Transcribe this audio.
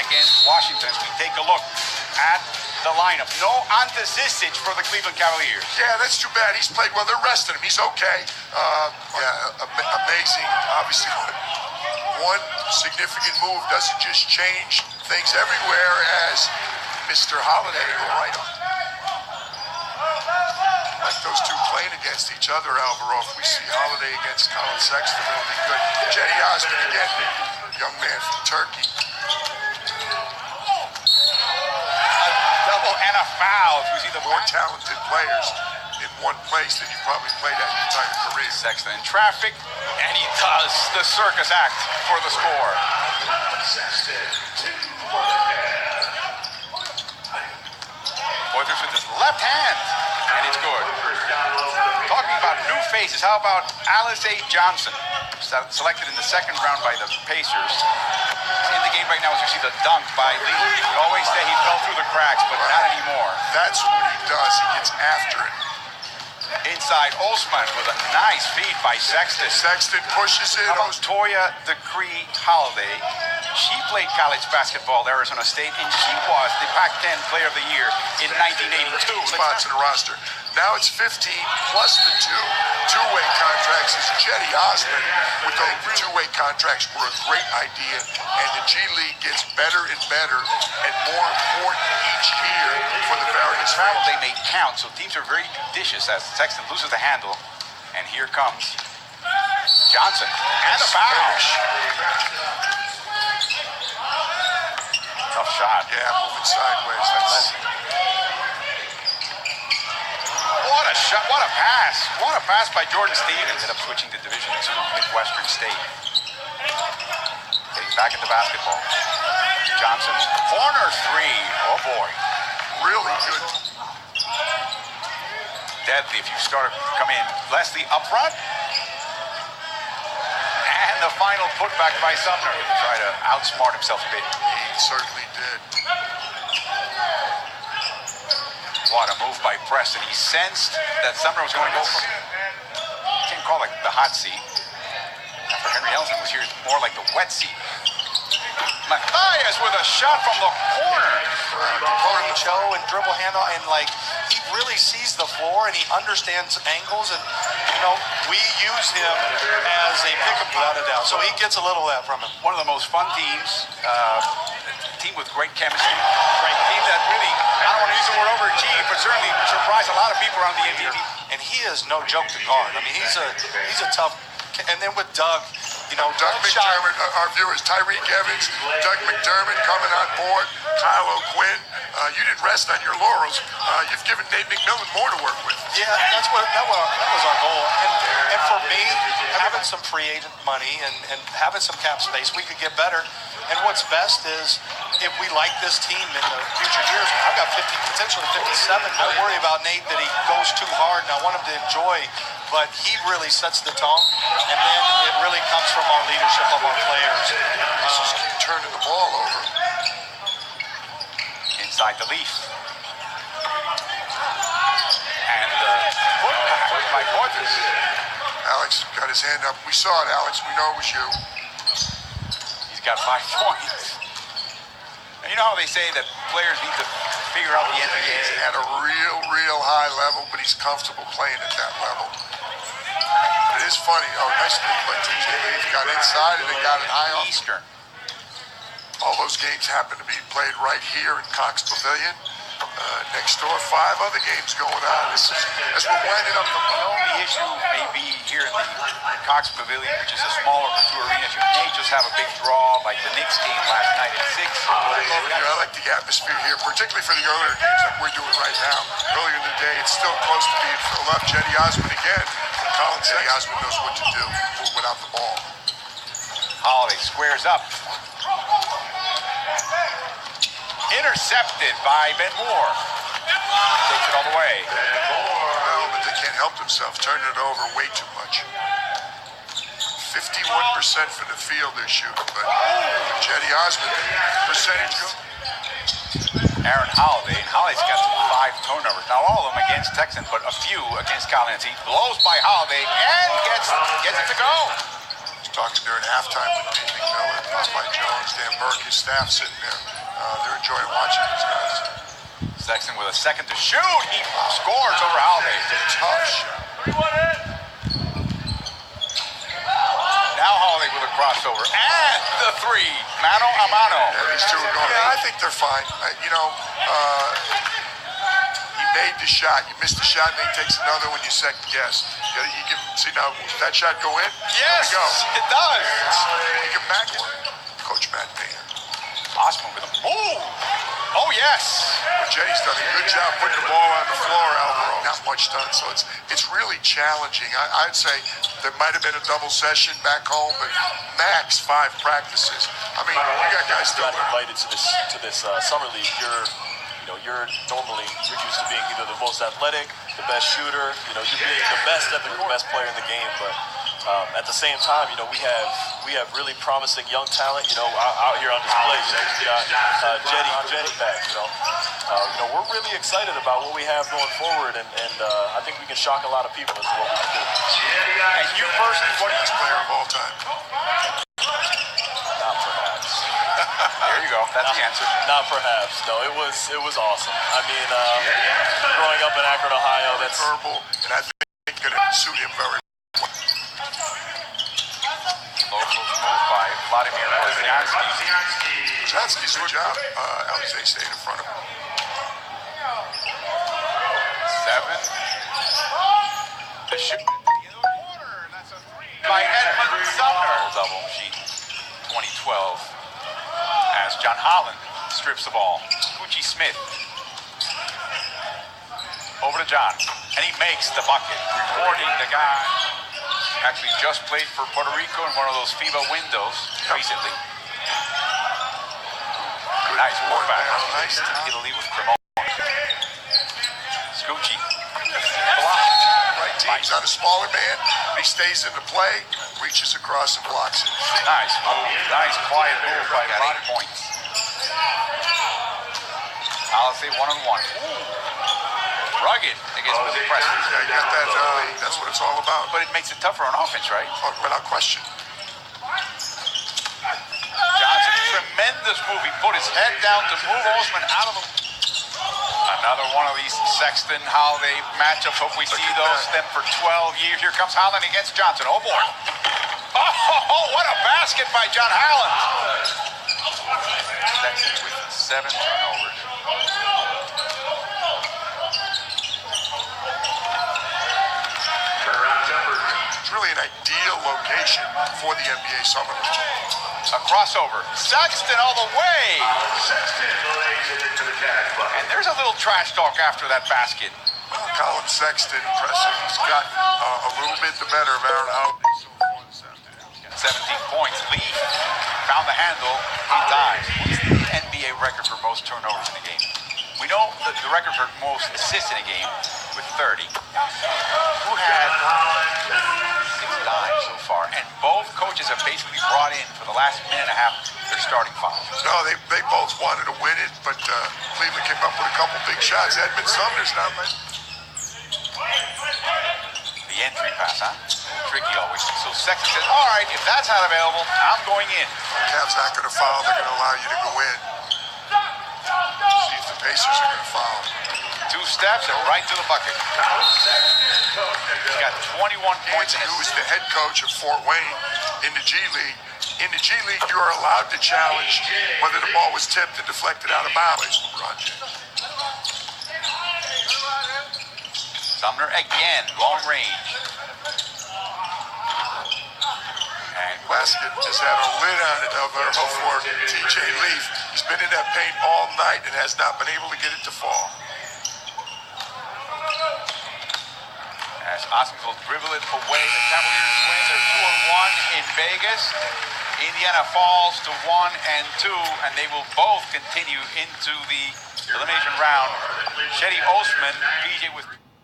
against Washington as we take a look at the lineup. No Ante Zizic for the Cleveland Cavaliers. Yeah, that's too bad. He's played well. They're resting him. He's okay. Amazing. Obviously, one significant move doesn't just change things everywhere, as Mr. Holiday will write on. Like those two playing against each other, Alvaro. If we see Holiday against Colin Sexton, it'll be good. Jetty Osman again, young man from Turkey. A double and a foul. We see the more talented players in one place than you probably played at your entire career. Sexton in traffic, and he does the circus act for the score. Poitras with his left hand, and it's good. Talking about new faces, how about Alice A. Johnson, selected in the second round by the Pacers. In the game right now as you see the dunk by Lee. We always say he fell through the cracks, but not anymore. That's what he does. He gets after it. Inside, Osman with a nice feed by Sexton. Sexton pushes it. Toya Decree Holiday. She played college basketball at Arizona State, and she was the Pac-10 Player of the Year in 1982. Spots in the roster. Now it's 15 plus the two-way contracts. As Jetty Osman with the two-way contracts were a great idea, and the G League gets better and better and more important each year for the various travel they may count. So teams are very judicious as Sexton loses the handle, and here comes Johnson and a foul. Tough shot. Yeah, moving sideways. What a shot, what a pass. What a pass by Jordan Stevens. Ended up switching to Division II Midwestern State. Getting back into basketball. Johnson, corner three. Oh boy. Really good. Deadly if you start to come in. Leslie up front. And the final putback by Sumner to try to outsmart himself a bit. He certainly did. What a move by Preston. He sensed that Sumner was going to go for, you can't call it the hot seat. After Henry Elson was here, more like the wet seat. Matthias with a shot from the corner. And dribble handle, and like he really sees the floor and he understands angles, and you know we use him as a pickup without a doubt. So he gets a little of that from him. One of the most fun teams, team with great chemistry, great team that really, I don't want to use the word overachieved, but certainly surprised a lot of people around the NBA. And he is no joke to guard. I mean, he's a tough. And then with Doug, you know, Doug McDermott, our viewers, Tyreek Evans, Doug McDermott coming on board, Kyle O'Quinn. You didn't rest on your laurels. You've given Dave McMillan more to work with. Yeah, that was our goal. And for me, having some free agent money and having some cap space, we could get better. And what's best is if we like this team in the future years, I've got potentially 57. I worry about Nate that he goes too hard, and I want him to enjoy. But he really sets the tone, and then it really comes from our leadership of our players. Just keep turning the ball over. Inside the Leaf. And putback by Poitras. Alex got his hand up. We saw it, Alex. We know it was you. He's got 5 points. And you know how they say that players need to figure out the NBA? He's at a real high level, but he's comfortable playing at that level. But it is funny. Oh, nice move by TJ Leaf. Got inside and then got it high off. Eastern. All those games happen to be played right here in Cox Pavilion. Next door, 5 other games going on. As we're winding up the only issue may be here in the Cox Pavilion, which is a smaller of the 2 arenas. You may just have a big draw like the Knicks game last night at 6. I like the atmosphere here, particularly for the earlier games like we're doing right now. Earlier in the day, it's still close to being filled up. Jetty Osman again. Jetty Osman knows what to do without the ball. Holiday squares up. Intercepted by Ben Moore. Takes it all the way. Well, but they can't help themselves turning it over way too much. 51% from the field they're shooting, but Jetty Osman, percentage go. Aaron Holiday, and Holiday's got 5 turnovers. Now all of them against Texan, but a few against Collins. He blows by Holiday and gets it to go. talking during halftime with Pete McMillan, Popeye Jones, Dan Burke, his staff sitting there. They're enjoying watching these guys. Sexton with a second to shoot. He scores over Holiday. Tough shot. Now Holiday with a crossover. And the three. Mano a mano. Yeah, these two are going. Yeah, I think they're fine. He made the shot. You missed the shot, and then he takes another one. You second guess. You can see now. Did that shot go in? Yes, there we go. It does. You can back it. Coach Matt Payne. Osman with a move. Oh, yes. Jetty's done a good job putting the ball on the floor, Alvaro. Not much done, so it's really challenging. I'd say there might have been a double session back home, but max 5 practices. I mean, you got guys still invited to this summer league. You're normally used to being either the most athletic, the best shooter. You're being the best player in the game, but at the same time, we have really promising young talent, out here on display. We got Jetty back, we're really excited about what we have going forward, and I think we can shock a lot of people as to what we can do. And you personally, what do you player of all time? Not perhaps. There you go. That's the answer. Not perhaps. No, it was awesome. I mean, growing up in Akron, Ohio, that's verbal, and I think going to suit him very well. Locals moved by Vladimir Kozyansky. Kozyansky's good job. Alizé stayed in front of him. 7. The shoot at the end of the quarter. That's a 3 by Edmund Sumner. Double sheet 2012 as John Holland strips the ball. Gucci Smith over to John, and he makes the bucket, rewarding the guy. Actually just played for Puerto Rico in one of those FIBA windows recently. Nice putback. Nice. Italy with Cremona. Scucci blocked. Right team. He's not a smaller man, but he stays in the play, reaches across and blocks it. Nice move. Nice quiet move by 8 points. Alizé 1-on-1. Rugged against Billy Preston. Yeah, you got that. That's what it's all about. But it makes it tougher on offense, right? Oh, without question. Johnson, tremendous move. He put his head down to move Osman out of the... Another one of these Sexton Holiday matchups. Hope we see those them for 12 years. Here comes Holland against Johnson. Oh, boy. Oh, what a basket by John Holland. Sexton with 7 turnovers. It's really an ideal location for the NBA Summer League. A crossover. Sexton all the way. And there's a little trash talk after that basket. Colin Sexton, impressive. He's got a little bit the better of Aaron Holiday so far this afternoon. 17 points. Lee found the handle. He dives. What's the NBA record for most turnovers in a game? We know that the record for most assists in a game with 30. Who had 6 dimes so far? And both coaches have basically brought in for the last minute and a half their starting five. No, they both wanted to win it, but Cleveland came up with a couple big shots. Edmund Sumner's not much. The entry pass, huh? Tricky always. So Sexton says, all right, if that's not available, I'm going in. Cavs not going to foul. They're going to allow you to go in. See if the Pacers are going to foul. 2 steps and right to the bucket. He's got 21 points. Who is the head coach of Fort Wayne in the G League. In the G League, you are allowed to challenge whether the ball was tipped and deflected out of bounds. LeBron James. Sumner again, long range. And basket just had a lid on it for TJ Leaf. He's been in that paint all night and has not been able to get it to fall. As Osman will dribble it away, the Cavaliers win. They're 2-1 in Vegas. Indiana falls to 1-2, and they will both continue into the elimination round. Shetty Osman, PJ with...